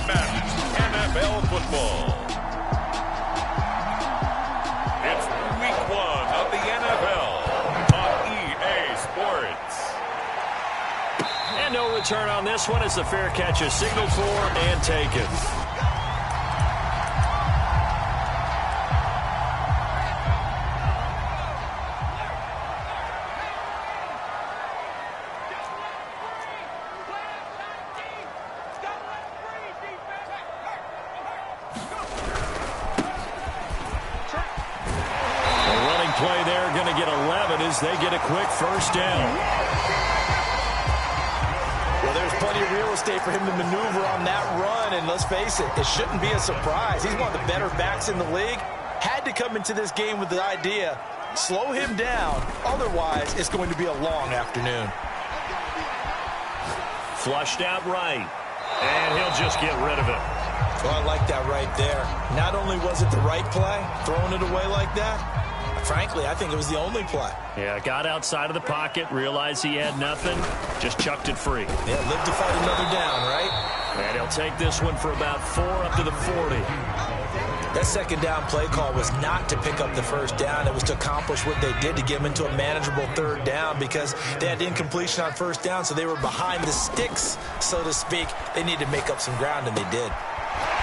unmatched NFL football. It's week 1 of the NFL on EA Sports. And no return on this one as the fair catch is signaled for and taken. Play there, going to get 11 as they get a quick first down. Well, there's plenty of real estate for him to maneuver on that run, and let's face it, it shouldn't be a surprise. He's one of the better backs in the league. Had to come into this game with the idea, slow him down, otherwise it's going to be a long afternoon. Flushed out right, and he'll just get rid of it. Well, I like that right there. Not only was it the right play, throwing it away like that, frankly, I think it was the only play. Yeah, got outside of the pocket, realized he had nothing, just chucked it free. Yeah, live to fight another down, right? And he'll take this one for about 4 up to the 40. That second down play call was not to pick up the first down. It was to accomplish what they did to get him into a manageable third down because they had incompletion on first down, so they were behind the sticks, so to speak. They needed to make up some ground, and they did.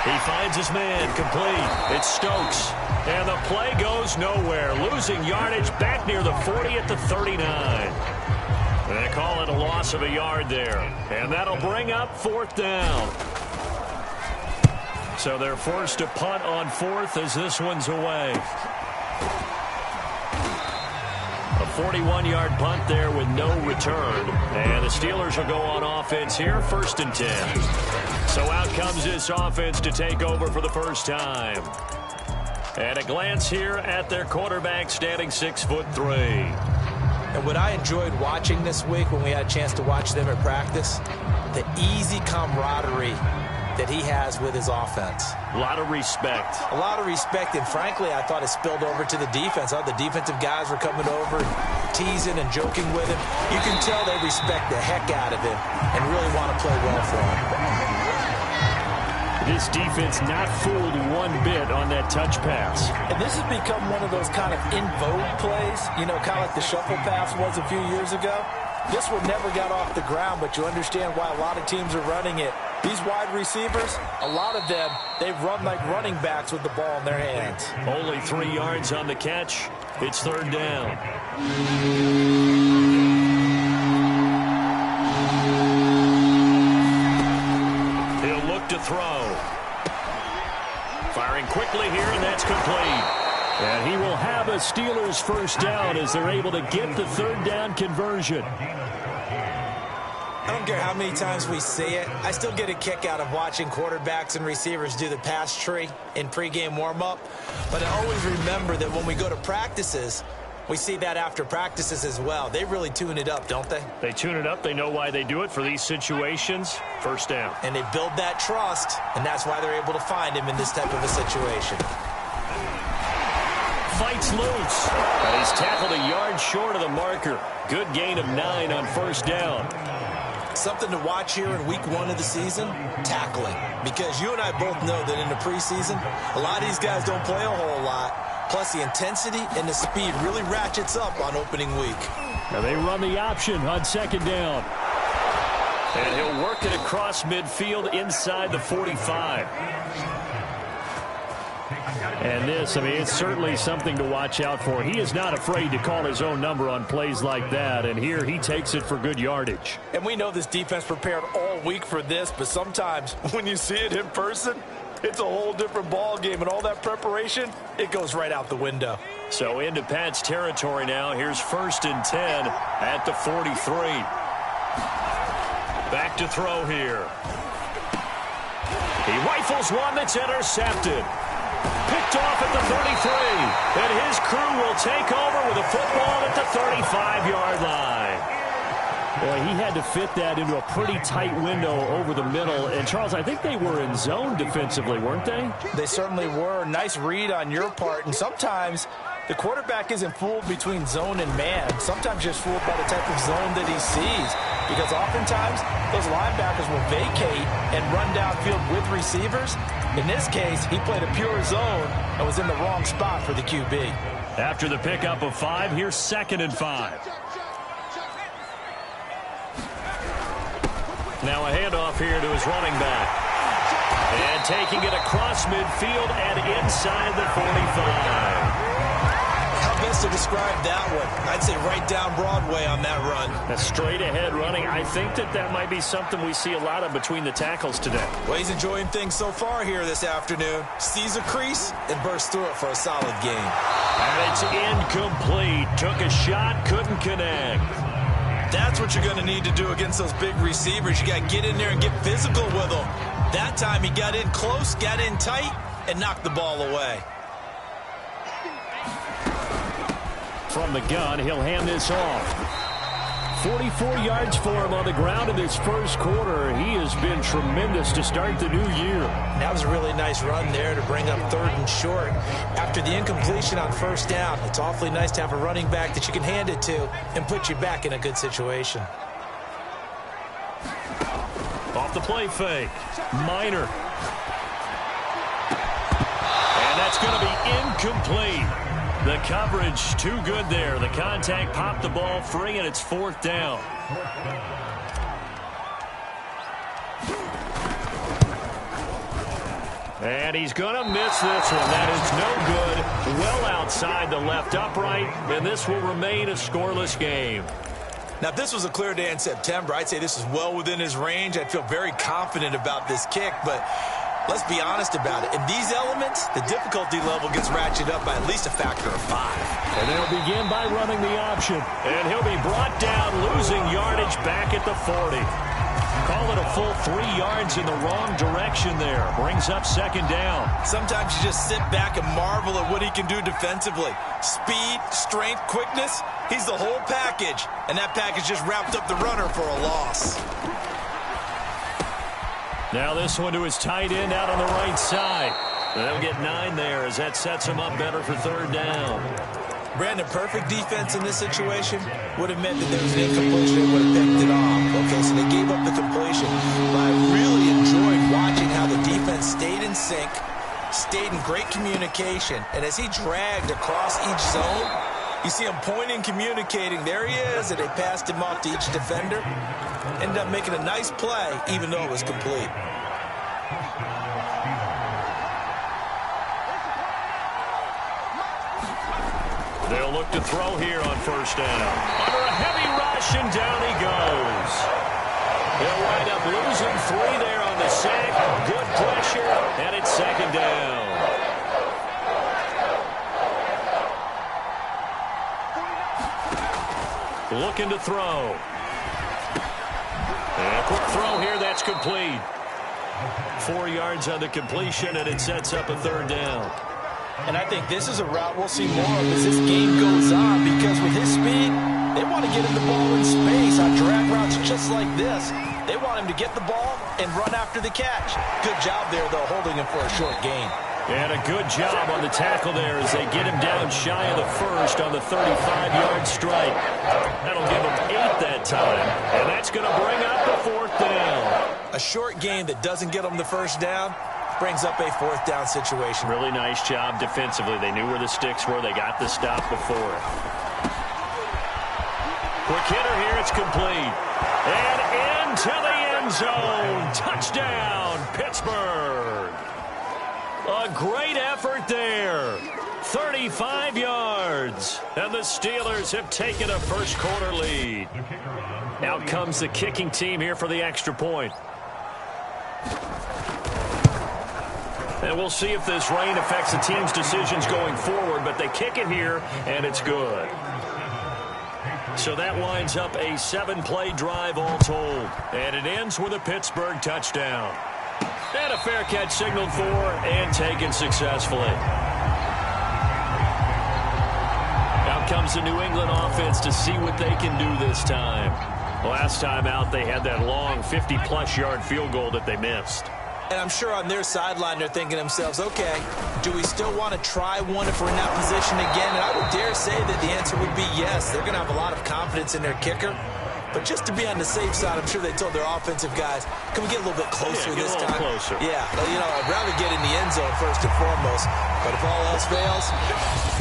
He finds his man, complete. It's Stokes. And the play goes nowhere. Losing yardage back near the 40 at the 39. They call it a loss of a yard there. And that'll bring up 4th down. So they're forced to punt on 4th as this one's away. A 41-yard punt there with no return. And the Steelers will go on offense here, 1st and 10. So out comes this offense to take over for the first time. And a glance here at their quarterback standing 6'3". And what I enjoyed watching this week when we had a chance to watch them at practice, the easy camaraderie that he has with his offense. A lot of respect. A lot of respect, and frankly, I thought it spilled over to the defense. The defensive guys were coming over, teasing and joking with him. You can tell they respect the heck out of him and really want to play well for him. This defense not fooled one bit on that touch pass. And this has become one of those kind of in vogue plays, you know, kind of like the shuffle pass was a few years ago. This one never got off the ground, but you understand why a lot of teams are running it. These wide receivers, a lot of them, they run like running backs with the ball in their hands. Only 3 yards on the catch. It's 3rd down. He'll look to throw. Firing quickly here, and that's complete. And he will have a Steelers first down as they're able to get the 3rd down conversion. I don't care how many times we see it. I still get a kick out of watching quarterbacks and receivers do the pass tree in pregame warm-up. But I always remember that when we go to practices, we see that after practices as well. They really tune it up, don't they? They tune it up. They know why they do it for these situations. First down. And they build that trust, and that's why they're able to find him in this type of a situation. Fights loose. And he's tackled a yard short of the marker. Good gain of 9 on first down. Something to watch here in week 1 of the season, tackling. Because you and I both know that in the preseason, a lot of these guys don't play a whole lot. Plus, the intensity and the speed really ratchets up on opening week. Now they run the option on 2nd down. And he'll work it across midfield inside the 45. And this, I mean, it's certainly something to watch out for. He is not afraid to call his own number on plays like that. And here he takes it for good yardage. And we know this defense prepared all week for this, but sometimes when you see it in person, it's a whole different ball game, and all that preparation, it goes right out the window. So into Pat's territory now. Here's 1st and 10 at the 43. Back to throw here. He rifles one that's intercepted. Picked off at the 33. And his crew will take over with a football at the 35-yard line. Boy, he had to fit that into a pretty tight window over the middle. And, Charles, I think they were in zone defensively, weren't they? They certainly were. Nice read on your part. And sometimes The quarterback isn't fooled between zone and man. Sometimes just fooled by the type of zone that he sees. Because oftentimes, those linebackers will vacate and run downfield with receivers. In this case, he played a pure zone and was in the wrong spot for the QB. After the pickup of 5, here's 2nd and 5. Now a handoff here to his running back. And taking it across midfield and inside the 45. How best to describe that one? I'd say right down Broadway on that run. A straight-ahead running. I think that might be something we see a lot of between the tackles today. Well, he's enjoying things so far here this afternoon. Sees a crease and bursts through it for a solid gain. And it's incomplete. Took a shot, couldn't connect. That's what you're going to need to do against those big receivers. You got to get in there and get physical with them. That time he got in close, got in tight, and knocked the ball away. From the gun, he'll hand this off. 44 yards for him on the ground in this first quarter. He has been tremendous to start the new year. That was a really nice run there to bring up 3rd and short. After the incompletion on 1st down, it's awfully nice to have a running back that you can hand it to and put you back in a good situation. Off the play fake. Minor. And that's going to be incomplete. The coverage too good there. The contact popped the ball free, and it's 4th down. And he's going to miss this one. That is no good. Well outside the left upright, and this will remain a scoreless game. Now, if this was a clear day in September, I'd say this is well within his range. I'd feel very confident about this kick, but let's be honest about it. In these elements, the difficulty level gets ratcheted up by at least a factor of 5. And they'll begin by running the option. And he'll be brought down, losing yardage back at the 40. Call it a full 3 yards in the wrong direction there. Brings up 2nd down. Sometimes you just sit back and marvel at what he can do defensively. Speed, strength, quickness, he's the whole package. And that package just wrapped up the runner for a loss. Now this one to his tight end out on the right side. They'll get 9 there as that sets him up better for 3rd down. Brandon, perfect defense in this situation would have meant that there was an incompletion and would have picked it off. Okay, so they gave up the completion. But I really enjoyed watching how the defense stayed in sync, stayed in great communication, and as he dragged across each zone, you see him pointing, communicating. There he is, and they passed him off to each defender. Ended up making a nice play, even though it was complete. They'll look to throw here on 1st down. Under a heavy rush, and down he goes. They'll wind up losing 3 there on the sack. Good pressure, and it's 2nd down. Looking to throw. And a quick throw here, that's complete. 4 yards on the completion, and it sets up a 3rd down. And I think this is a route we'll see more of as this game goes on, because with his speed, they want to get him the ball in space on drag routes just like this. They want him to get the ball and run after the catch. Good job there, though, holding him for a short gain. And a good job on the tackle there as they get him down shy of the 1st on the 35-yard strike. That'll give him 8 that time, and that's going to bring up the 4th down. A short gain that doesn't get them the 1st down brings up a 4th down situation. Really nice job defensively. They knew where the sticks were. They got the stop before it. Quick hitter here. It's complete. And into the end zone. Touchdown, Pittsburgh. A great effort there. 35 yards. And the Steelers have taken a first quarter lead. Out comes the kicking team here for the extra point. And we'll see if this rain affects the team's decisions going forward, but they kick it here, and it's good. So that winds up a 7-play drive all told. And it ends with a Pittsburgh touchdown. And a fair catch signaled for and taken successfully. Out comes the New England offense to see what they can do this time. Last time out, they had that long 50-plus yard field goal that they missed. And I'm sure on their sideline they're thinking to themselves, okay, do we still want to try one if we're in that position again? And I would dare say that the answer would be yes. They're going to have a lot of confidence in their kicker. But just to be on the safe side, I'm sure they told their offensive guys, can we get a little bit closer this time? Closer. Yeah, you know, I'd rather get in the end zone first and foremost. But if all else fails,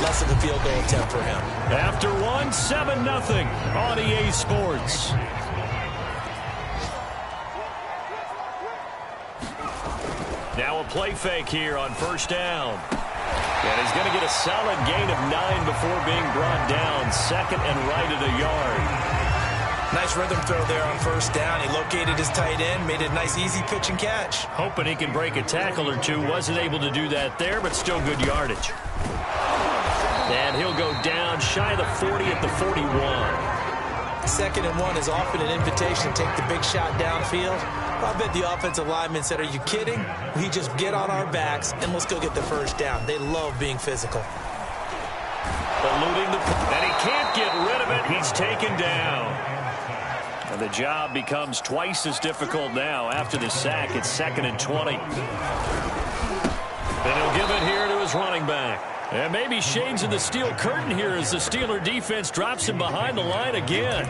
less of a field goal attempt for him. After one, 7-0 on EA Sports. Now a play fake here on first down. And he's going to get a solid gain of 9 before being brought down. Second and right at a yard. Nice rhythm throw there on first down. He located his tight end, made a nice easy pitch and catch. Hoping he can break a tackle or two. Wasn't able to do that there, but still good yardage. And he'll go down shy of the 40 at the 41. 2nd and 1 is often an invitation to take the big shot downfield. I bet the offensive lineman said, are you kidding? We just get on our backs and let's go get the first down. They love being physical. Eluding and he can't get rid of it. He's taken down. And the job becomes twice as difficult now after the sack. It's 2nd and 20. And he'll give it here to his running back. And maybe shades of the steel curtain here as the Steeler defense drops him behind the line again.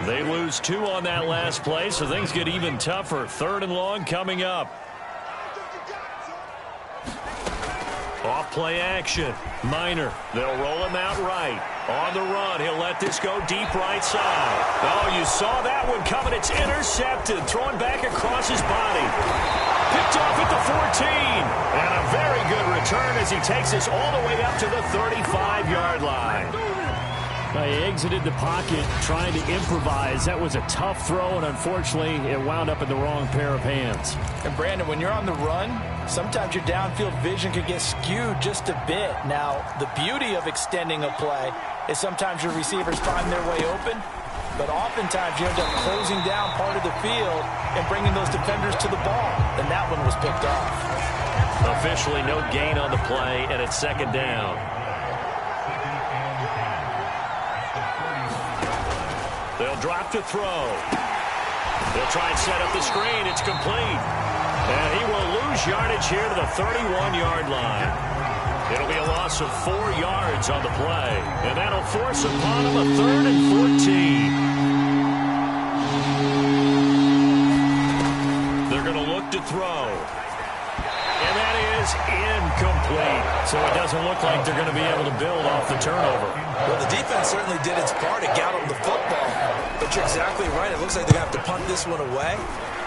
They lose 2 on that last play, so things get even tougher. 3rd and long coming up. Off play action. Minor. They'll roll him out right. On the run. He'll let this go deep right side. Oh, you saw that one coming. It's intercepted. Thrown back across his body. Picked off at the 14. And a very good return as he takes us all the way up to the 35-yard line. He exited the pocket trying to improvise. That was a tough throw, and unfortunately, it wound up in the wrong pair of hands. And, Brandon, when you're on the run, sometimes your downfield vision can get skewed just a bit. Now, the beauty of extending a play is sometimes your receivers find their way open, but oftentimes you end up closing down part of the field and bringing those defenders to the ball, and that one was picked off. Officially no gain on the play, and it's 2nd down. They'll drop to throw. They'll try and set up the screen. It's complete. And he will lose yardage here to the 31-yard line. It'll be a loss of 4 yards on the play. And that'll force upon him a 3rd and 14. They're going to look to throw. And that is incomplete. So it doesn't look like they're going to be able to build off the turnover. Well, the defense certainly did its part. It got them the football. But you're exactly right. It looks like they're going to have to punt this one away.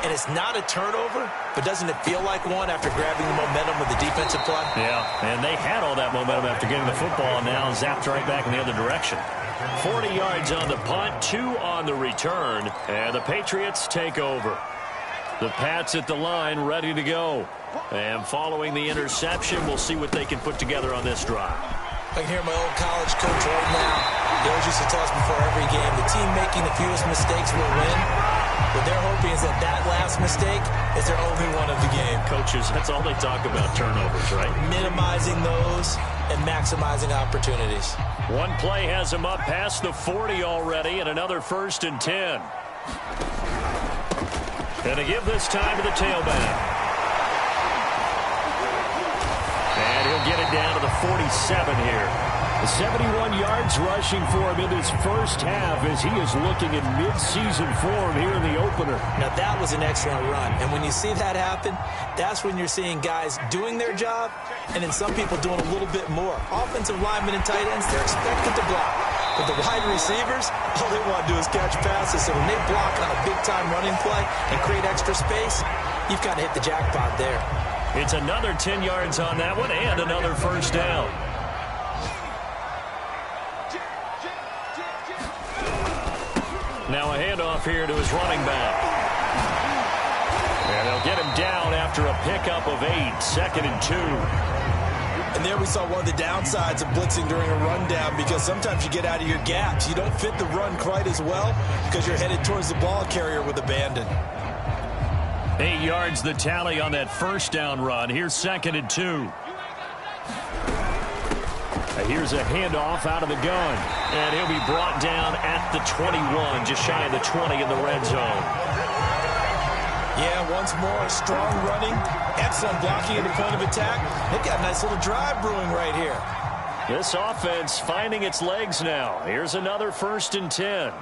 And it's not a turnover, but doesn't it feel like one after grabbing the momentum with the defensive play? Yeah, and they had all that momentum after getting the football and now zapped right back in the other direction. 40 yards on the punt, 2 on the return, and the Patriots take over. The Pats at the line ready to go. And following the interception, we'll see what they can put together on this drive. I can hear my old college coach right now. He always used to tell us before every game, the team making the fewest mistakes will win. What they're hoping is that that last mistake is their only one of the game. Coaches, that's all they talk about, turnovers, right? Minimizing those and maximizing opportunities. One play has him up past the 40 already, and another 1st and 10. And to give this time to the tailback. And he'll get it down to the 47 here. 71 yards rushing for him in his first half as he is looking in mid-season form here in the opener. Now, that was an excellent run. And when you see that happen, that's when you're seeing guys doing their job and then some people doing a little bit more. Offensive linemen and tight ends, they're expected to block. But the wide receivers, all they want to do is catch passes. So when they block on a big-time running play and create extra space, you've got to hit the jackpot there. It's another 10 yards on that one and another 1st down. Now a handoff here to his running back. And they'll get him down after a pickup of 8, 2nd and 2. And there we saw one of the downsides of blitzing during a rundown because sometimes you get out of your gaps. You don't fit the run quite as well because you're headed towards the ball carrier with abandon. 8 yards the tally on that 1st down run. Here's 2nd and 2. Here's a handoff out of the gun. And he'll be brought down at the 21, just shy of the 20 in the red zone. Yeah, once more, strong running, excellent blocking at the point of attack. They've got a nice little drive brewing right here. This offense finding its legs now. Here's another 1st and 10.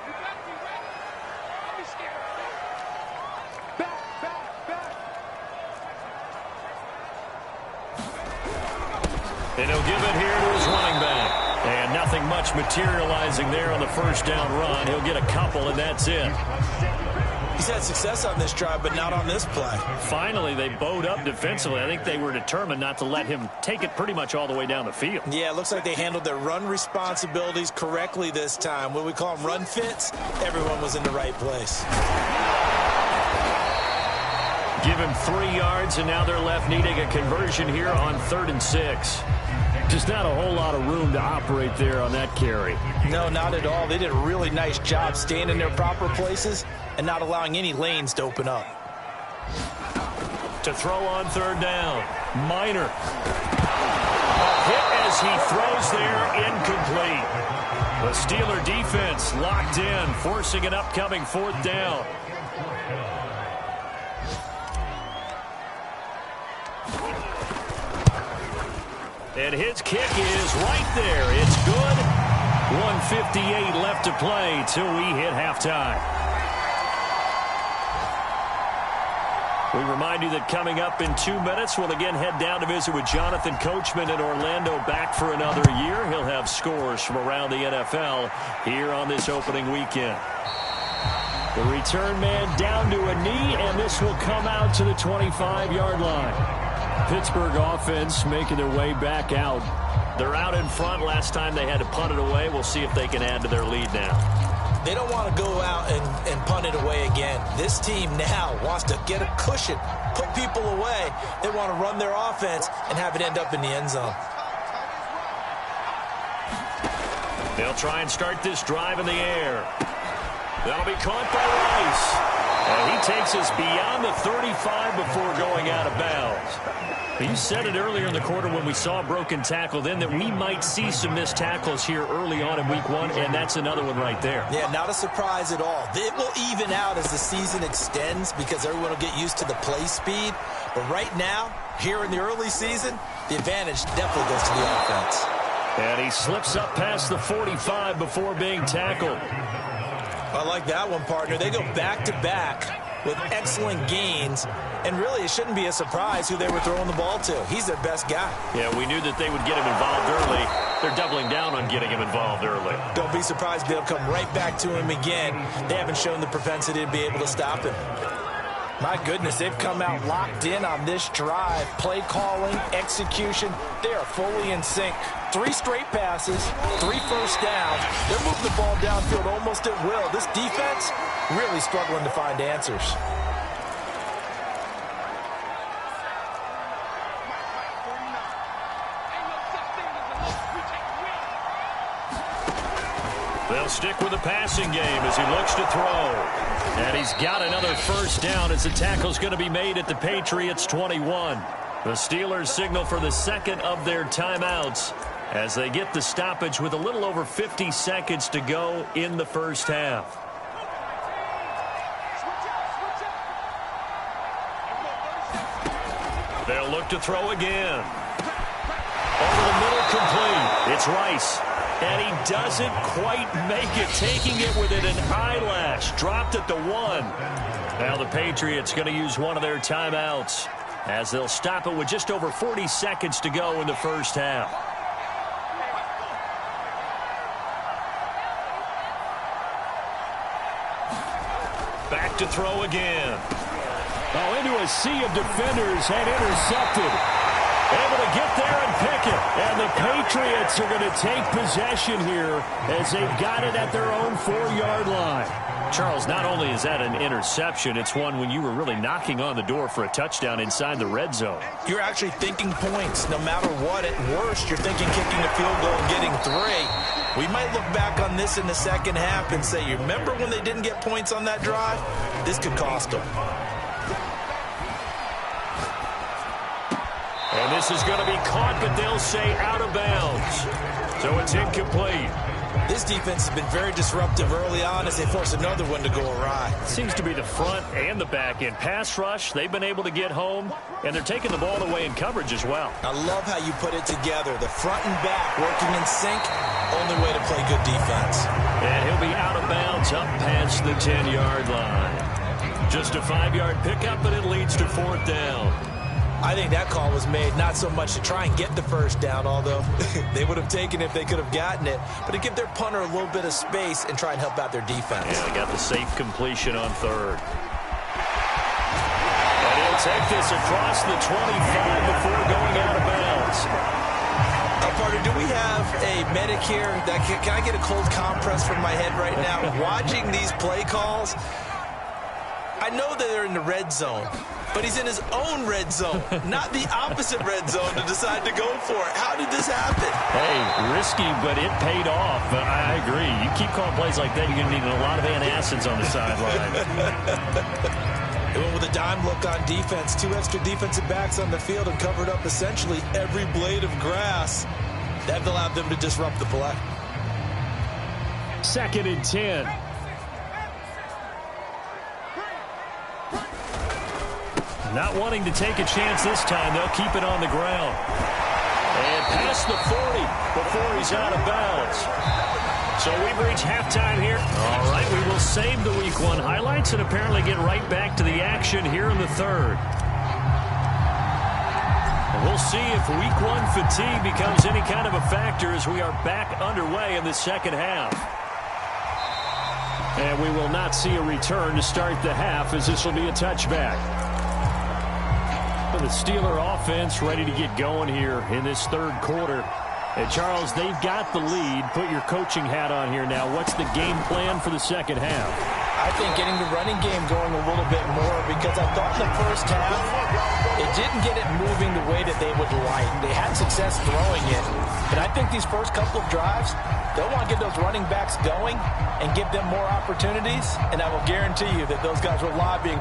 And he'll give it here to his running back. And nothing much materializing there on the 1st down run. He'll get a couple, and that's it. He's had success on this drive, but not on this play. Finally, they bowed up defensively. I think they were determined not to let him take it pretty much all the way down the field. Yeah, it looks like they handled their run responsibilities correctly this time. What we call them run fits, everyone was in the right place. Give him 3 yards, and now they're left needing a conversion here on 3rd and 6. Just not a whole lot of room to operate there on that carry. No, not at all. They did a really nice job staying in their proper places and not allowing any lanes to open up. To throw on 3rd down, Minor. A hit as he throws there, incomplete. The Steeler defense locked in, forcing an upcoming 4th down. And his kick is right there. It's good. 1:58 left to play till we hit halftime. We remind you that coming up in 2 minutes, we'll again head down to visit with Jonathan Coachman in Orlando, back for another year. He'll have scores from around the NFL here on this opening weekend. The return man down to a knee, and this will come out to the 25-yard line. Pittsburgh offense making their way back out. They're out in front. Last time they had to punt it away. We'll see if they can add to their lead now. They don't want to go out and punt it away again. This team now wants to get a cushion, put people away. They want to run their offense and have it end up in the end zone. They'll try and start this drive in the air. That'll be caught by Rice. And he takes us beyond the 35 before going out of bounds. You said it earlier in the quarter when we saw a broken tackle then that we might see some missed tackles here early on in week 1, and that's another one right there. Yeah, not a surprise at all. It will even out as the season extends because everyone will get used to the play speed. But right now, here in the early season, the advantage definitely goes to the offense. And he slips up past the 45 before being tackled. I like that one, partner. They go back-to-back with excellent gains, and really it shouldn't be a surprise who they were throwing the ball to. He's their best guy. Yeah, we knew that they would get him involved early. They're doubling down on getting him involved early. Don't be surprised they'll come right back to him again. They haven't shown the propensity to be able to stop him. My goodness, they've come out locked in on this drive. Play calling, execution, they are fully in sync. 3 straight passes, 3 first downs. They're moving the ball downfield almost at will. This defense really struggling to find answers. They'll stick with the passing game as he looks to throw. And he's got another first down as the tackle's going to be made at the Patriots' 21. The Steelers signal for the second of their timeouts as they get the stoppage with a little over 50 seconds to go in the first half. They'll look to throw again. Over the middle, complete. It's Rice. And he doesn't quite make it, taking it within an eyelash. Dropped at the 1. Now the Patriots going to use one of their timeouts as they'll stop it with just over 40 seconds to go in the first half. Back to throw again. Oh, into a sea of defenders and intercepted. Able to get there and pick it. And the Patriots are going to take possession here as they've got it at their own 4-yard line. Charles, not only is that an interception, it's one when you were really knocking on the door for a touchdown inside the red zone. You're actually thinking points. No matter what, at worst, you're thinking kicking a field goal and getting 3. We might look back on this in the second half and say, you remember when they didn't get points on that drive? This could cost them. And this is going to be caught, but they'll say out of bounds. So it's incomplete. This defense has been very disruptive early on as they force another one to go awry. Seems to be the front and the back end. Pass rush, they've been able to get home, and they're taking the ball away in coverage as well. I love how you put it together. The front and back working in sync, only way to play good defense. And he'll be out of bounds up past the 10-yard line. Just a 5-yard pickup, but it leads to 4th down. I think that call was made not so much to try and get the first down, although they would have taken it if they could have gotten it, but to give their punter a little bit of space and try and help out their defense. Yeah, they got the safe completion on 3rd. And he'll take this across the 25 before going out of bounds. Partner, do we have a medic here? Can I get a cold compress from my head right now? Watching these play calls, I know that they're in the red zone, but he's in his own red zone, not the opposite red zone to decide to go for it. How did this happen? Hey, risky, but it paid off. I agree. You keep calling plays like that, you're going to need a lot of antacids on the sideline. They went with a dime look on defense. 2 extra defensive backs on the field and covered up essentially every blade of grass. That allowed them to disrupt the play. 2nd and 10. Not wanting to take a chance this time. They'll keep it on the ground. And past the 40 before he's out of bounds. So we've reached halftime here. All right, we will save the Week 1 highlights and apparently get right back to the action here in the 3rd. And we'll see if Week 1 fatigue becomes any kind of a factor as we are back underway in the 2nd half. And we will not see a return to start the half as this will be a touchback. The Steeler offense ready to get going here in this 3rd quarter. And, Charles, they've got the lead. Put your coaching hat on here now. What's the game plan for the 2nd half? I think getting the running game going a little bit more because I thought in the first half it didn't get it moving the way that they would like. They had success throwing it, but I think these first couple of drives, they'll want to get those running backs going and give them more opportunities, and I will guarantee you that those guys were lobbying